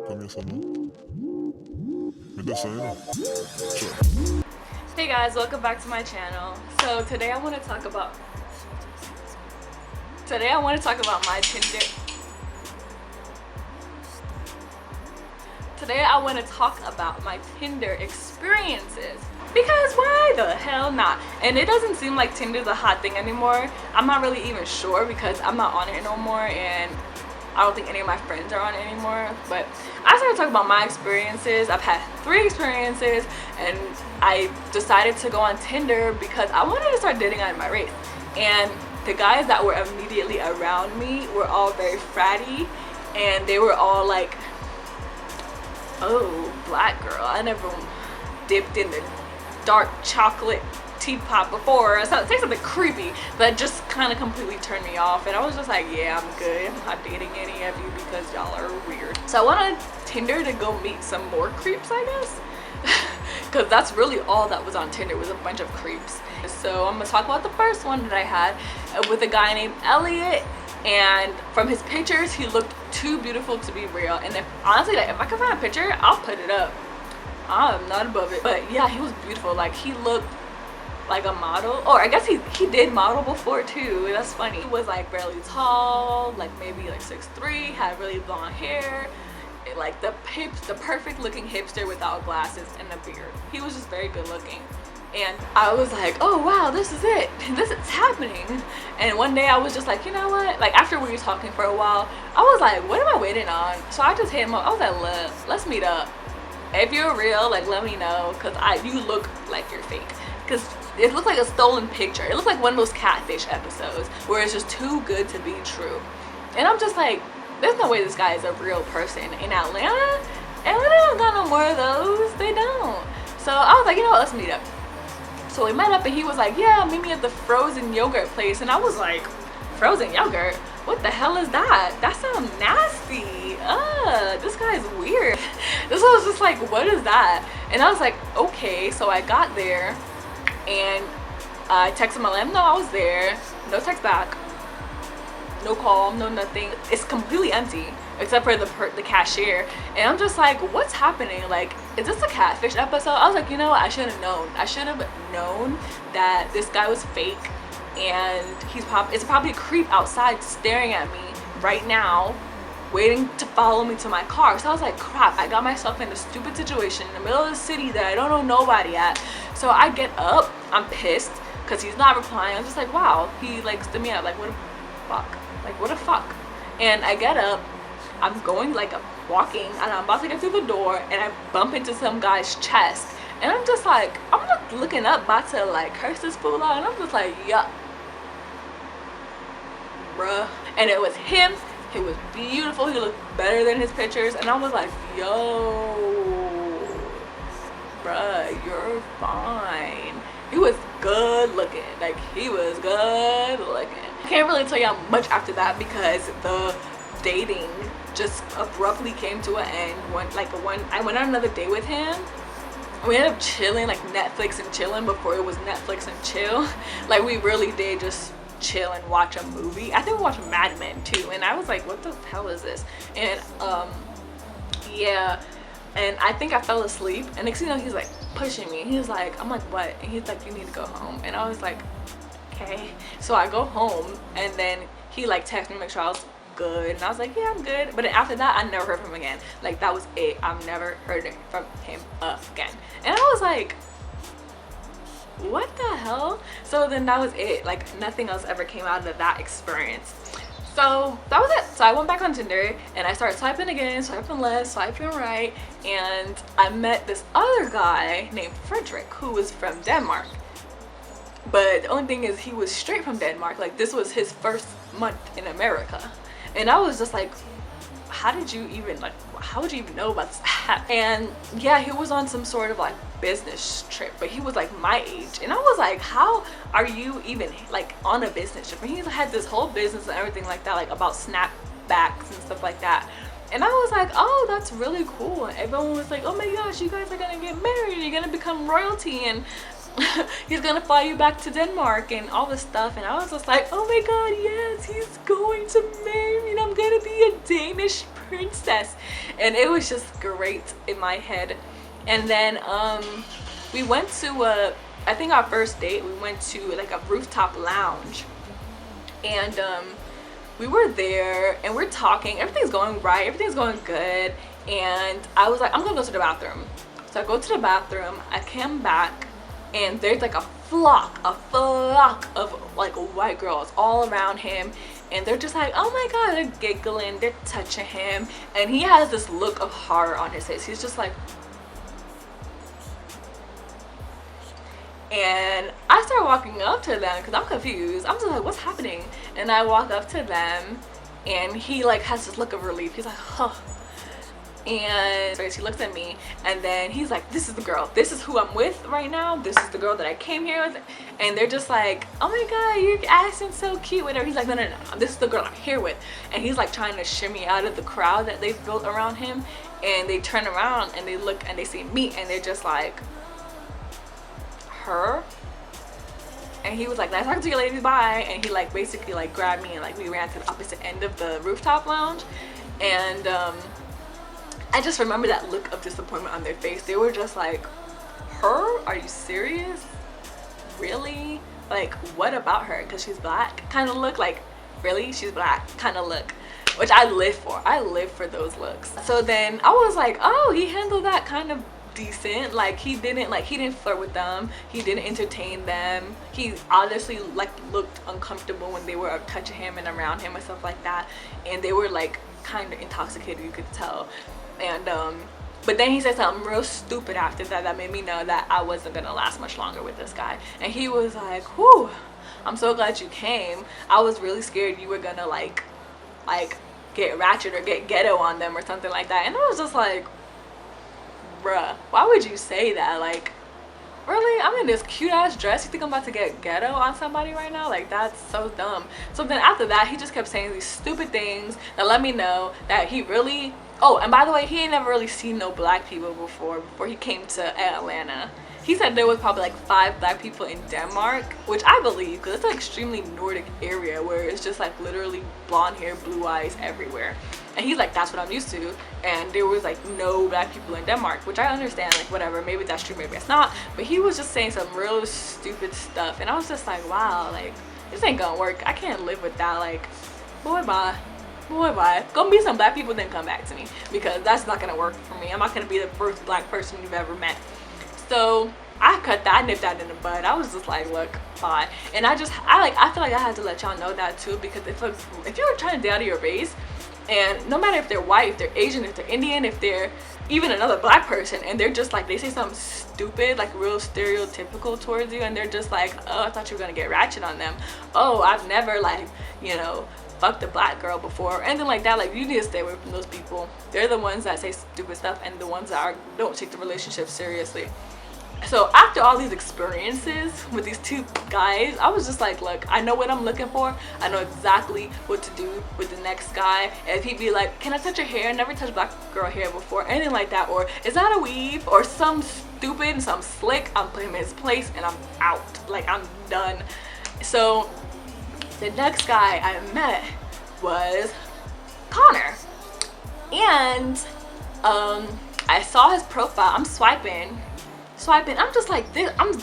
Comienza, ¿no? Empieza, ¿no? Sure. Hey guys, welcome back to my channel. So today I want to talk about my Tinder. Today I want to talk about my Tinder experiences. Because why the hell not? And it doesn't seem like Tinder's a hot thing anymore. I'm not really even sure because I'm not on it no more, and I don't think any of my friends are on it anymore. But I started talking about my experiences. I've had 3 experiences, and I decided to go on Tinder because I wanted to start dating out my race. And the guys that were immediately around me were all very fratty, and they were all like, oh, black girl, I never dipped in the dark chocolate teapot before. So it takes something creepy that just kind of completely turned me off, and I was just like, yeah, I'm good. I'm not dating any of you because y'all are weird. So I went on Tinder to go meet some more creeps, I guess, because that's really all that was on Tinder, was a bunch of creeps. So I'm gonna talk about the first one that I had with a guy named Elliot, and from his pictures he looked too beautiful to be real. And if honestly, like, if I can find a picture, I'll put it up. I'm not above it. But yeah, he was beautiful. Like, he looked like a model, or I guess he did model before too. That's funny. He was like fairly tall, like maybe like 6'3", had really blonde hair, like the perfect looking hipster without glasses and a beard. He was just very good looking, and I was like, oh wow, this is it, this is happening. And one day I was just like, you know what, like after we were talking for a while, I was like, what am I waiting on? So I just hit him up. I was like, look, let's meet up. If you're real, like, let me know, because you look like you're fake. Because it looked like a stolen picture. It looked like one of those catfish episodes where it's just too good to be true. And I'm just like, there's no way this guy is a real person. In Atlanta don't got no more of those. They don't. So I was like, you know what, let's meet up. So we met up, and he was like, yeah, meet me at the frozen yogurt place. And I was like, frozen yogurt? What the hell is that? That sounds nasty. This guy's weird. This was just like, what is that? And I was like, okay. So I got there, and I texted him, I let him know I was there. No text back, no call, no nothing. It's completely empty except for the cashier. And I'm just like, what's happening? Like, is this a catfish episode? I was like, you know what, I should have known. I should have known that this guy was fake, and it's probably a creep outside staring at me right now, waiting to follow me to my car. So I was like, crap, I got myself in a stupid situation in the middle of the city that I don't know nobody at. So I get up, I'm pissed because he's not replying. I'm just like, wow, he like stood me up, like, what the fuck, like, what the fuck. And I get up, I'm going, like, I'm walking, and I'm about to get through the door, and I bump into some guy's chest, and I'm just like, I'm not looking up, about to like curse this fool out, and I'm just like, yup, bruh. And it was him. He was beautiful. He looked better than his pictures, and I was like, yo, bruh, you're fine. He was good looking. Like, he was good looking. I can't really tell you much after that because the dating just abruptly came to an end. I went on another date with him. We ended up chilling, like Netflix and chilling, before it was Netflix and chill. Like, we really did just chill and watch a movie. I think we watched Mad Men too, and I was like, what the hell is this? And yeah, and I think I fell asleep, and next thing you know, he's like pushing me. He was like, I'm like, what? And he's like, you need to go home. And I was like, okay. So I go home, and then he like texted me to make sure I was good, and I was like, yeah, I'm good. But then after that, I never heard from him again. Like, that was it. I've never heard from him again. And I was like, what the hell? So then that was it. Like, nothing else ever came out of that experience. So that was it. So I went back on Tinder, and I started swiping again, swiping left, swiping right, and I met this other guy named Frederick, who was from Denmark. But the only thing is, he was straight from Denmark. Like, this was his first month in America. And I was just like, how would you even know about this? And yeah, he was on some sort of like business trip, but he was like my age, and I was like, how are you even like on a business trip? And he had this whole business and everything like that, like about snapbacks and stuff like that. And I was like, oh, that's really cool. And everyone was like, oh my gosh, you guys are gonna get married, you're gonna become royalty, and he's gonna fly you back to Denmark and all this stuff. And I was just like, oh my god, yes, he's going to marry me, and I'm gonna be a Danish princess. And it was just great in my head. And then we went to I think our first date, we went to like a rooftop lounge, and we were there and we're talking, everything's going right, everything's going good, and I was like, I'm gonna go to the bathroom. So I go to the bathroom, I came back, and there's like a flock of like white girls all around him, and they're just like, oh my god, they're giggling, they're touching him, and he has this look of horror on his face. He's just like, and I start walking up to them because I'm confused. I'm just like, what's happening? And I walk up to them, and he like has this look of relief. He's like, huh. And he looks at me, and then he's like, this is the girl, this is who I'm with right now, this is the girl that I came here with. And they're just like, oh my god, you're acting so cute, whatever. He's like, no, this is the girl I'm here with. And he's like trying to shimmy out of the crowd that they've built around him, and they turn around and they look and they see me, and they're just like, her? And he was like, nice talking to you ladies, bye. And he like basically like grabbed me, and like we ran to the opposite end of the rooftop lounge. And I just remember that look of disappointment on their face. They were just like, her? Are you serious? Really? Like, what about her? Because she's black kind of look. Like, really? She's black kind of look. Which I live for. I live for those looks. So then I was like, oh, he handled that kind of decent. Like, he didn't flirt with them, he didn't entertain them, he honestly like looked uncomfortable when they were touching him and around him and stuff like that, and they were like kind of intoxicated, you could tell. And but then he said something real stupid after that made me know that I wasn't gonna last much longer with this guy. And he was like, whew, I'm so glad you came. I was really scared you were gonna like get ratchet or get ghetto on them or something like that. And I was just like, bruh, why would you say that? Like, really? I'm in this cute ass dress, you think I'm about to get ghetto on somebody right now? Like, that's so dumb. So then after that, he just kept saying these stupid things that let me know that he really, oh, and by the way, he ain't never really seen no black people before he came to Atlanta. He said there was probably like 5 black people in Denmark, which I believe, because it's an extremely Nordic area where it's just like literally blonde hair, blue eyes everywhere. And he's like, that's what I'm used to. And there was like no black people in Denmark, which I understand, like whatever, maybe that's true, maybe it's not. But he was just saying some real stupid stuff. And I was just like, wow, like this ain't gonna work. I can't live with that. Like, boy, bye. Boy, bye. Go meet some black people, then come back to me, because that's not gonna work for me. I'm not gonna be the first black person you've ever met. So I cut that, I nipped that in the bud. I was just like, look, bye. And I feel like I had to let y'all know that too, because if you're trying to date out of your race, and no matter if they're white, if they're Asian, if they're Indian, if they're even another black person, and they're just like, they say something stupid, like real stereotypical towards you, and they're just like, oh, I thought you were gonna get ratchet on them. Oh, I've never like, you know, fucked a black girl before or anything like that. Like, you need to stay away from those people. They're the ones that say stupid stuff, and the ones that don't take the relationship seriously. So after all these experiences with these 2 guys, I was just like, look, I know what I'm looking for. I know exactly what to do with the next guy. If he'd be like, can I touch your hair? I never touched black girl hair before, anything like that, or is that a weave, or some stupid, some slick, I'm putting him in his place and I'm out. Like, I'm done. So the next guy I met was Connor, and I saw his profile. I'm swiping, I'm just like this. I'm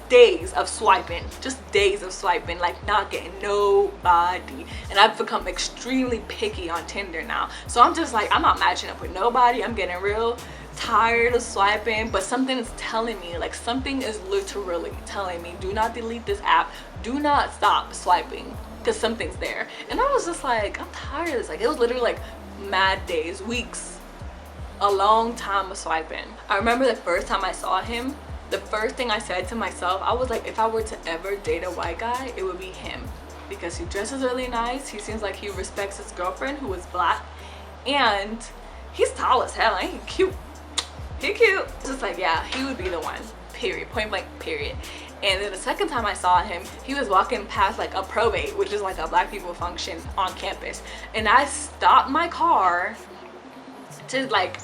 days of swiping, just days of swiping, like not getting nobody. And I've become extremely picky on Tinder now, so I'm just like, I'm not matching up with nobody. I'm getting real tired of swiping, but something is telling me, like something is literally telling me, do not delete this app, do not stop swiping, because something's there. And I was just like, I'm tired of this. Like, it was literally like mad days, weeks, a long time of swiping. I remember the first time I saw him, the first thing I said to myself, I was like, if I were to ever date a white guy, it would be him, because he dresses really nice, he seems like he respects his girlfriend who is black, and he's tall as hell, and he's cute. He cute. Just like, yeah, he would be the one, period, point blank, period. And then the second time I saw him, he was walking past like a probate, which is like a black people function on campus, and I stopped my car to like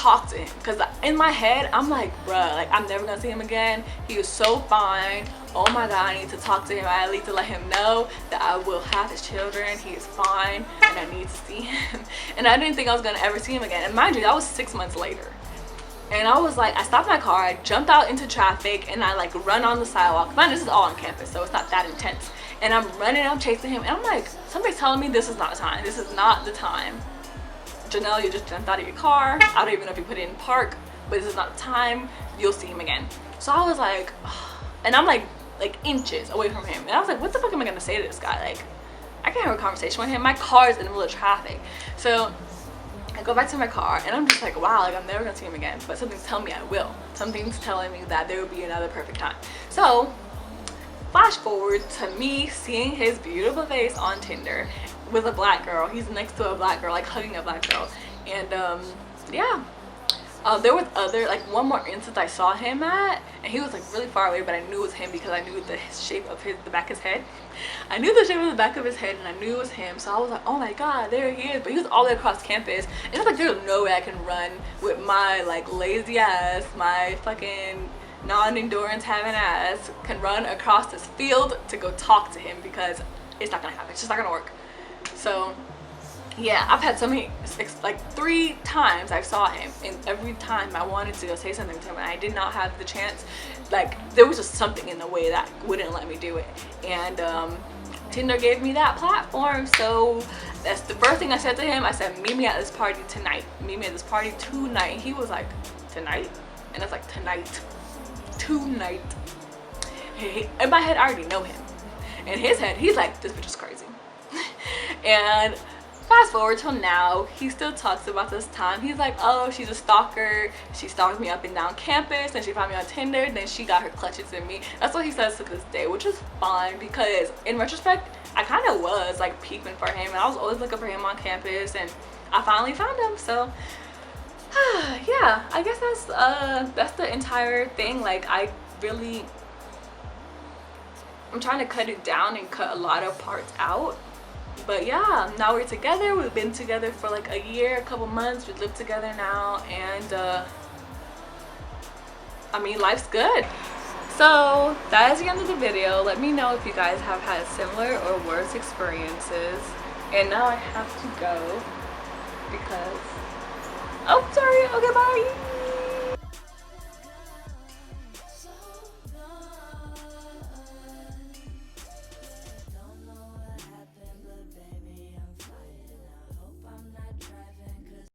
talk to him, because in my head I'm like, bruh, like I'm never gonna see him again. He was so fine. Oh my god, I need to talk to him. I need to let him know that I will have his children. He is fine and I need to see him. And I didn't think I was gonna ever see him again. And mind you, that was 6 months later. And I was like, I stopped my car, I jumped out into traffic, and I like run on the sidewalk. Man, this is all on campus, so it's not that intense. And I'm running, I'm chasing him, and I'm like, somebody's telling me this is not the time. This is not the time. Janelle, you just jumped out of your car. I don't even know if you put it in park, but this is not the time. You'll see him again. So I was like, and I'm like inches away from him. And I was like, what the fuck am I gonna say to this guy? Like, I can't have a conversation with him. My car is in the middle of traffic. So I go back to my car and I'm just like, wow, like I'm never gonna see him again. But something's telling me I will. Something's telling me that there will be another perfect time. So flash forward to me seeing his beautiful face on Tinder with a black girl. He's next to a black girl, like hugging a black girl. And yeah. There was like one more instance I saw him at, and he was like really far away, but I knew it was him because I knew the shape of the back of his head. I knew the shape of the back of his head, and I knew it was him. So I was like, oh my god, there he is. But he was all the way across campus. And it's like there's no way I can run with my like lazy ass, my fucking non-endurance having ass can run across this field to go talk to him, because it's not gonna happen. It's just not gonna work. So yeah, I've had so many, like 3 times I saw him, and every time I wanted to go say something to him and I did not have the chance. Like there was just something in the way that wouldn't let me do it. And Tinder gave me that platform. So that's the first thing I said to him. I said, meet me at this party tonight. Meet me at this party tonight. He was like, tonight? And I was like, tonight. In my head, I already know him. In his head, he's like, this bitch is crazy. And fast forward till now, he still talks about this time. He's like, oh, she's a stalker. She stalked me up and down campus, and she found me on Tinder, then she got her clutches in me. That's what he says to this day, which is fine, because in retrospect, I kind of was like peeping for him, and I was always looking for him on campus, and I finally found him. So yeah, I guess that's the entire thing. Like I'm trying to cut it down and cut a lot of parts out. But yeah, now we're together. We've been together for like a year, a couple months. We live together now, and I mean, life's good. So that is the end of the video. Let me know if you guys have had similar or worse experiences. And now I have to go because, oh sorry, okay, bye.